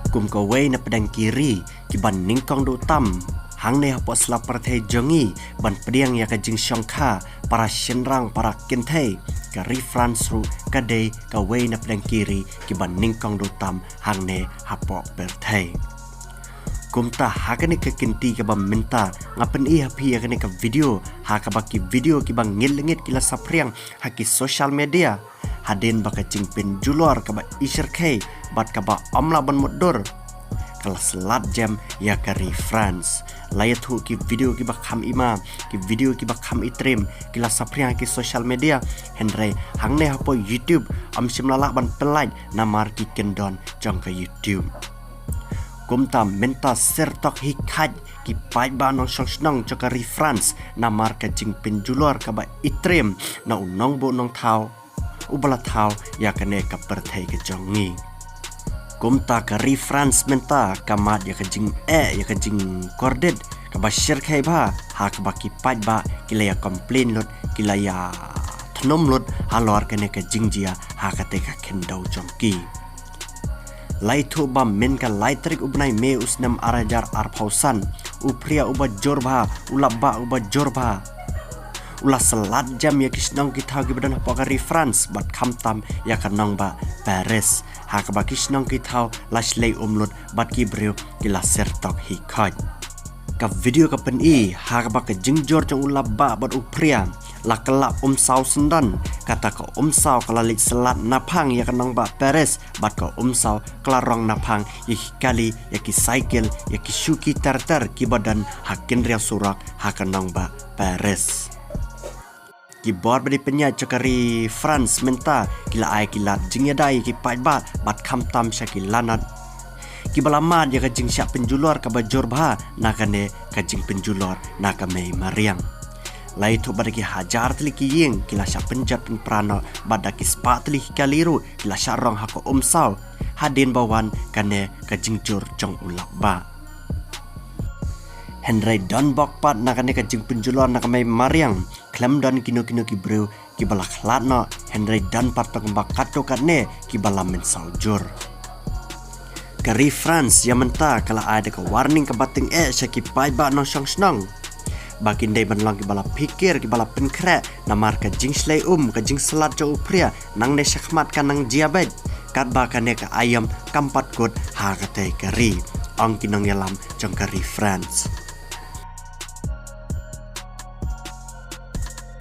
kum ka wei na pedang kiri ki ban ningkong do tam hang ne hapo slap parthe jongi ban pediang ya ka jing syongkha para shenrang para kinthe ka reference ru ka dei ka wei na pedang kiri ki ban ningkong do tam hang ne hapo perthai kumta hakane ka kinti ka bam minta ngapen i hapi hakane ka video haka baki video ki bang ngilengit kila sapriang haki social media hadin baka jingpin julor ka ba isher kai bat ka ba amla ban mudur kala selat jam ya ka reference layat hu ki video ki bakham ima ki video ki bakham itrim kila sapriang ki social media henre hangne hapo YouTube amsim lala ban pelai namar ki kendon jong ka YouTube kumta menta sertok hikhaj ki pai ba nong song ka reference namar ka jingpin julor ka ba itrim na unong bo nong thau ubala thau ya kane ka perthai ke jongi kumta ka reference menta kamat ya ka jing ya ka jing kordet ka ba share khai ba ha ka ba ki pai ba kila ya complain lot kila ya thnom lot halor kane ka jingjia ha ka te ka kendau jongki lai thu ba men ka lai trik ubnai me usnam arajar arphausan upria uba jorba ulabba uba jorba ula selat jam ya kisnong kita gi badan apa ka reference bat khamtam ya kanong ba Paris ha ka ba kisnong kita laslei umlut bat ki breu kila sertok hi khaj ka video ka pen i ha ka ba ka jingjor jong ulabba bat upria la kelap saw sendan kata ka saw kala lik selat napang ya kanong ba Paris bat ka saw kala rong napang ya kali ya ki cycle ya ki shuki tartar ki badan hakin ria surak ha kanong ba Paris ki bor badi penya cakari France menta kila ai kilat jingya dai ki pai bat kham tam syaki lanat ki balamat ya ka jing syak penjulor ka bajor bha nakane ka jing penjulor nakame mariang lai tu badaki hajar tli ki ying kila syak penjat pin prano badaki spa tli kaliru kila syak rong hako saw hadin bawan kane ka jing jur jong ulak ba Henry don bokpat nakane ka jing penjulor nakame mariang klam don kino ki bro ki bala khlatno Henry don patok bakat to katne ki bala men saujur ka reference ya menta kala ada ka warning ka bating syaki pai ba no snong bakin dai ban lang ki bala pikir ki bala penkre namar ka jing slei ka jing selat jo upria nang ne syakmat ka nang diabet kat ba kane ka ayam kampat kut ha ka te ka ri ong kinong yalam jong ka reference